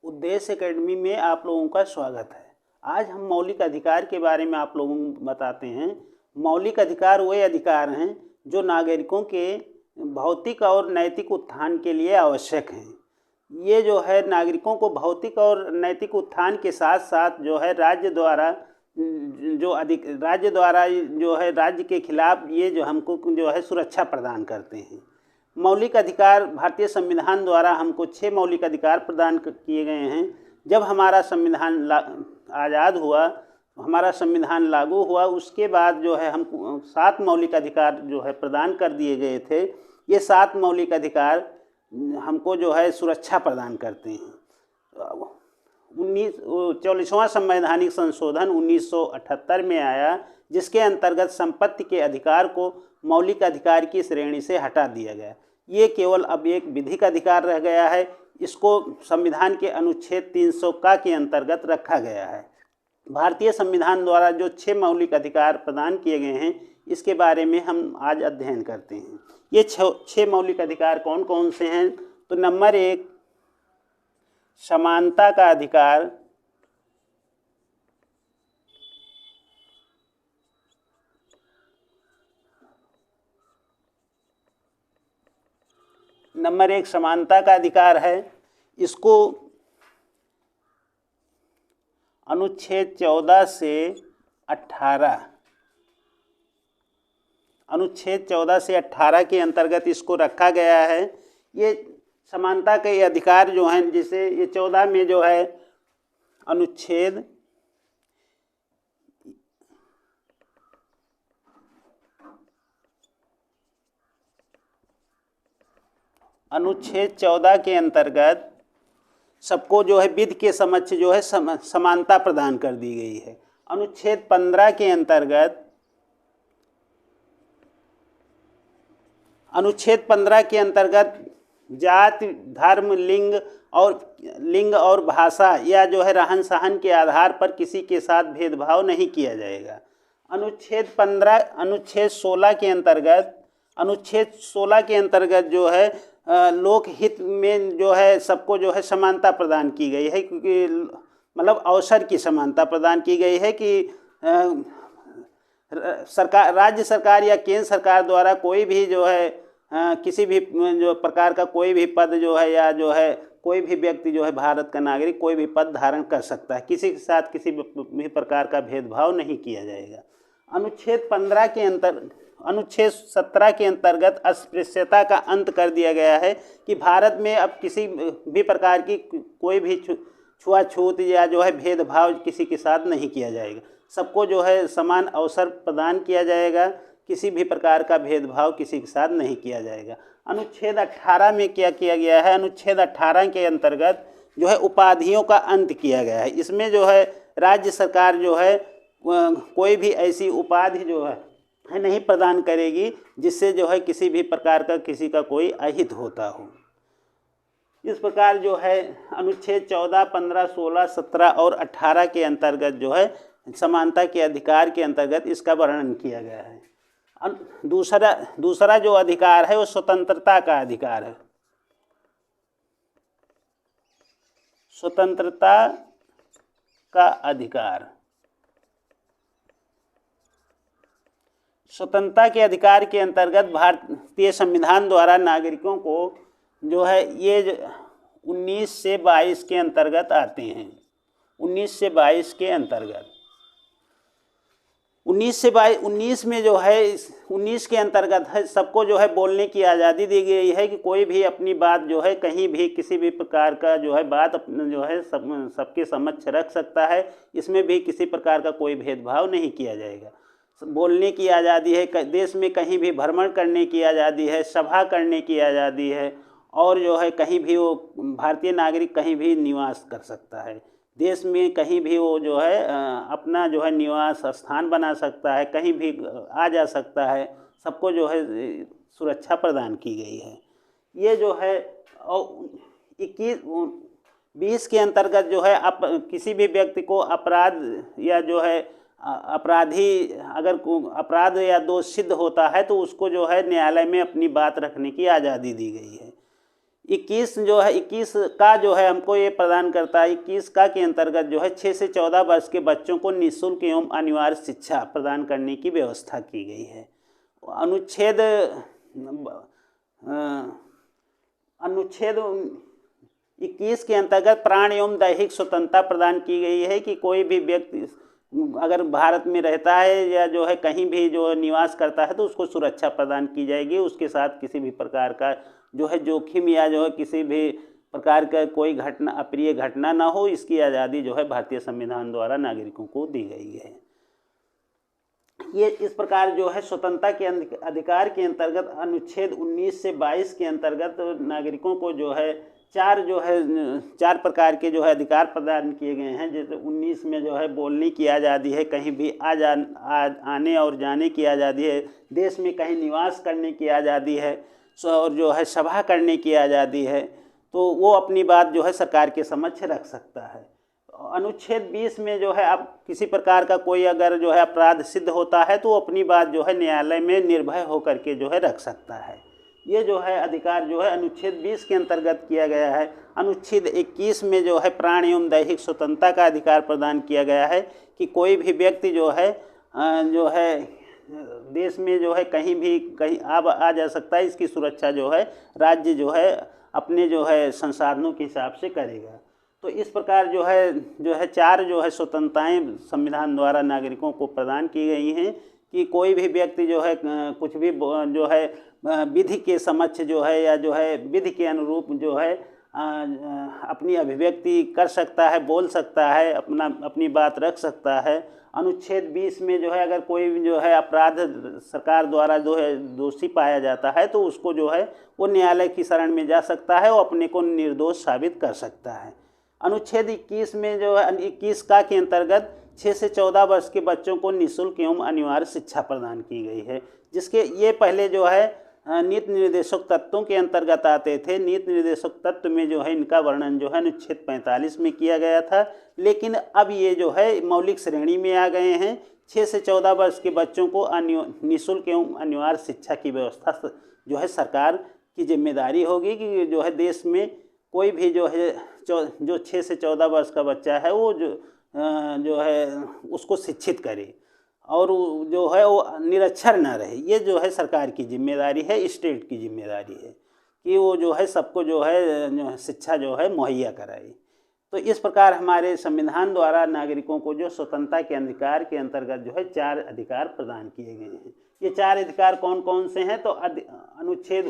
उद्देश्य एकेडमी में आप लोगों का स्वागत है। आज हम मौलिक अधिकार के बारे में आप लोगों को बताते हैं। मौलिक अधिकार वे अधिकार हैं जो नागरिकों के भौतिक और नैतिक उत्थान के लिए आवश्यक हैं। ये जो है नागरिकों को भौतिक और नैतिक उत्थान के साथ साथ जो है राज्य द्वारा जो है राज्य के खिलाफ ये जो हमको जो है सुरक्षा प्रदान करते हैं। मौलिक अधिकार भारतीय संविधान द्वारा हमको 6 मौलिक अधिकार प्रदान किए गए हैं। जब हमारा संविधान आज़ाद हुआ, हमारा संविधान लागू हुआ, उसके बाद जो है हमको 7 मौलिक अधिकार जो है प्रदान कर दिए गए थे। ये 7 मौलिक अधिकार हमको जो है सुरक्षा प्रदान करते हैं। 44वां संवैधानिक संशोधन 1978 में आया, जिसके अंतर्गत संपत्ति के अधिकार को मौलिक अधिकार की श्रेणी से हटा दिया गया। ये केवल अब एक विधिक अधिकार रह गया है। इसको संविधान के अनुच्छेद 300 का के अंतर्गत रखा गया है। भारतीय संविधान द्वारा जो 6 मौलिक अधिकार प्रदान किए गए हैं, इसके बारे में हम आज अध्ययन करते हैं। ये 6 मौलिक अधिकार कौन कौन से हैं? तो नंबर 1, समानता का अधिकार। नंबर 1 समानता का अधिकार है। इसको अनुच्छेद 14 से 18 के अंतर्गत इसको रखा गया है। ये समानता के अधिकार जो हैं, जिसे ये 14 में जो है अनुच्छेद 14 के अंतर्गत सबको जो है विधि के समक्ष जो है समानता प्रदान कर दी गई है। अनुच्छेद 15 के अंतर्गत जाति, धर्म, लिंग और भाषा या जो है रहन सहन के आधार पर किसी के साथ भेदभाव नहीं किया जाएगा। अनुच्छेद 16 के अंतर्गत जो है लोक हित में जो है सबको जो है समानता प्रदान की गई है, क्योंकि मतलब अवसर की समानता प्रदान की गई है कि राज्य सरकार या केंद्र सरकार द्वारा कोई भी जो है किसी भी जो प्रकार का कोई भी पद जो है या जो है कोई भी व्यक्ति जो है भारत का नागरिक कोई भी पद धारण कर सकता है। किसी के साथ किसी भी प्रकार का भेदभाव नहीं किया जाएगा। अनुच्छेद 17 के अंतर्गत अस्पृश्यता का अंत कर दिया गया है कि भारत में अब किसी भी प्रकार की कोई भी छुआछूत या जो है भेदभाव किसी के साथ नहीं किया जाएगा। सबको जो है समान अवसर प्रदान किया जाएगा। किसी भी प्रकार का भेदभाव किसी के साथ नहीं किया जाएगा। अनुच्छेद 18 में क्या किया गया है? अनुच्छेद 18 के अंतर्गत जो है उपाधियों का अंत किया गया है। इसमें जो है राज्य सरकार जो है कोई भी ऐसी उपाधि जो है नहीं प्रदान करेगी जिससे जो है किसी भी प्रकार का किसी का कोई अहित होता हो। इस प्रकार जो है अनुच्छेद 14, 15, 16, 17 और 18 के अंतर्गत जो है समानता के अधिकार के अंतर्गत इसका वर्णन किया गया है। दूसरा जो अधिकार है वो स्वतंत्रता का अधिकार है। स्वतंत्रता का अधिकार। स्वतंत्रता के अधिकार के अंतर्गत भारतीय संविधान द्वारा नागरिकों को जो है ये 19 से 22 के अंतर्गत आते हैं। 19 से 22 के अंतर्गत 19 में जो है 19 के अंतर्गत है सबको जो है बोलने की आज़ादी दी गई है कि कोई भी अपनी बात जो है कहीं भी किसी भी प्रकार का जो है बात अपने जो है सबके समक्ष रख सकता है। इसमें भी किसी प्रकार का कोई भेदभाव नहीं किया जाएगा। बोलने की आज़ादी है, देश में कहीं भी भ्रमण करने की आज़ादी है, सभा करने की आज़ादी है, और जो है कहीं भी वो भारतीय नागरिक कहीं भी निवास कर सकता है। देश में कहीं भी वो जो है अपना जो है निवास स्थान बना सकता है, कहीं भी आ जा सकता है। सबको जो है सुरक्षा प्रदान की गई है। ये जो है 20 के अंतर्गत जो है किसी भी व्यक्ति को अपराध या जो है अपराधी अगर अपराध या दोष सिद्ध होता है तो उसको जो है न्यायालय में अपनी बात रखने की आज़ादी दी गई है। 21 जो है 21 का जो है हमको ये प्रदान करता है, 21 का के अंतर्गत जो है 6 से 14 वर्ष के बच्चों को निःशुल्क एवं अनिवार्य शिक्षा प्रदान करने की व्यवस्था की गई है। अनुच्छेद 21 के अंतर्गत प्राण एवं दैहिक स्वतंत्रता प्रदान की गई है कि कोई भी व्यक्ति अगर भारत में रहता है या जो है कहीं भी जो निवास करता है तो उसको सुरक्षा प्रदान की जाएगी, उसके साथ किसी भी प्रकार का जो है जोखिम या जो है किसी भी प्रकार का कोई घटना अप्रिय घटना ना हो, इसकी आज़ादी जो है भारतीय संविधान द्वारा नागरिकों को दी गई है। ये इस प्रकार जो है स्वतंत्रता के अधिकार के अंतर्गत अनुच्छेद 19 से 22 के अंतर्गत नागरिकों को जो है चार प्रकार के जो है अधिकार प्रदान किए गए हैं। जैसे 19 में जो है बोलने की आज़ादी है, कहीं भी आने और जाने की आज़ादी है, देश में कहीं निवास करने की आज़ादी है और जो है सभा करने की आज़ादी है, तो वो अपनी बात जो है सरकार के समक्ष रख सकता है। अनुच्छेद 20 में जो है अब किसी प्रकार का कोई अगर जो है अपराध सिद्ध होता है तो अपनी बात जो है न्यायालय में निर्भय होकर के जो है रख सकता है। ये जो है अधिकार जो है अनुच्छेद 20 के अंतर्गत किया गया है। अनुच्छेद 21 में जो है प्राण एवं दैहिक स्वतंत्रता का अधिकार प्रदान किया गया है कि कोई भी व्यक्ति जो है देश में जो है कहीं आ जा सकता है, इसकी सुरक्षा जो है राज्य जो है अपने जो है संसाधनों के हिसाब से करेगा। तो इस प्रकार जो है चार जो है स्वतंत्रताएं संविधान द्वारा नागरिकों को प्रदान की गई हैं कि कोई भी व्यक्ति जो है कुछ भी जो है विधि के समक्ष जो है या जो है विधि के अनुरूप जो है अपनी अभिव्यक्ति कर सकता है, बोल सकता है, अपनी बात रख सकता है। अनुच्छेद 20 में जो है अगर कोई जो है अपराध सरकार द्वारा जो है दोषी पाया जाता है तो उसको जो है वो न्यायालय की शरण में जा सकता है और अपने को निर्दोष साबित कर सकता है। अनुच्छेद 21 में जो है 21 का के अंतर्गत 6 से 14 वर्ष के बच्चों को निःशुल्क एवं अनिवार्य शिक्षा प्रदान की गई है, जिसके ये पहले जो है नीति निर्देशक तत्वों के अंतर्गत आते थे। नीति निर्देशक तत्व में जो है इनका वर्णन जो है अनुच्छेद 45 में किया गया था, लेकिन अब ये जो है मौलिक श्रेणी में आ गए हैं। 6 से 14 वर्ष के बच्चों को निःशुल्क एवं अनिवार्य शिक्षा की व्यवस्था जो है सरकार की जिम्मेदारी होगी कि जो है देश में कोई भी जो है जो 6 से 14 वर्ष का बच्चा है वो जो है उसको शिक्षित करे और जो है वो निरक्षर न रहे। ये जो है सरकार की जिम्मेदारी है, स्टेट की जिम्मेदारी है कि वो जो है सबको जो है शिक्षा जो है मुहैया कराए। तो इस प्रकार हमारे संविधान द्वारा नागरिकों को जो स्वतंत्रता के अधिकार के अंतर्गत जो है 4 अधिकार प्रदान किए गए हैं। ये 4 अधिकार कौन कौन से हैं? तो अनुच्छेद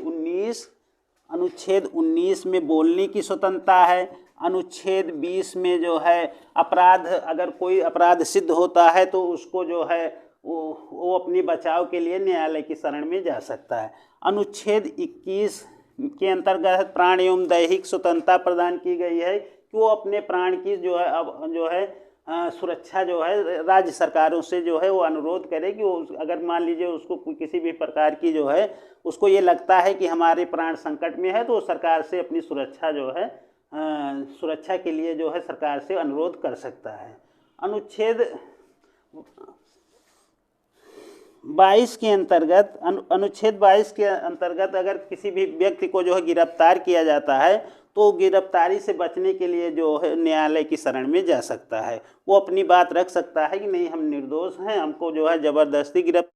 19 में बोलने की स्वतंत्रता है। अनुच्छेद 20 में जो है अगर कोई अपराध सिद्ध होता है तो उसको जो है वो अपनी बचाव के लिए न्यायालय की शरण में जा सकता है। अनुच्छेद 21 के अंतर्गत प्राण एवं दैहिक स्वतंत्रता प्रदान की गई है कि वो अपने प्राण की जो है सुरक्षा जो है राज्य सरकारों से जो है वो अनुरोध करे कि वो अगर मान लीजिए उसको किसी भी प्रकार की जो है उसको ये लगता है कि हमारे प्राण संकट में है तो सरकार से अपनी सुरक्षा के लिए जो है सरकार से अनुरोध कर सकता है। अनुच्छेद 22 के अंतर्गत अगर किसी भी व्यक्ति को जो है गिरफ्तार किया जाता है तो गिरफ्तारी से बचने के लिए जो है न्यायालय की शरण में जा सकता है। वो अपनी बात रख सकता है कि नहीं हम निर्दोष हैं, हमको जो है ज़बरदस्ती गिरफ्तार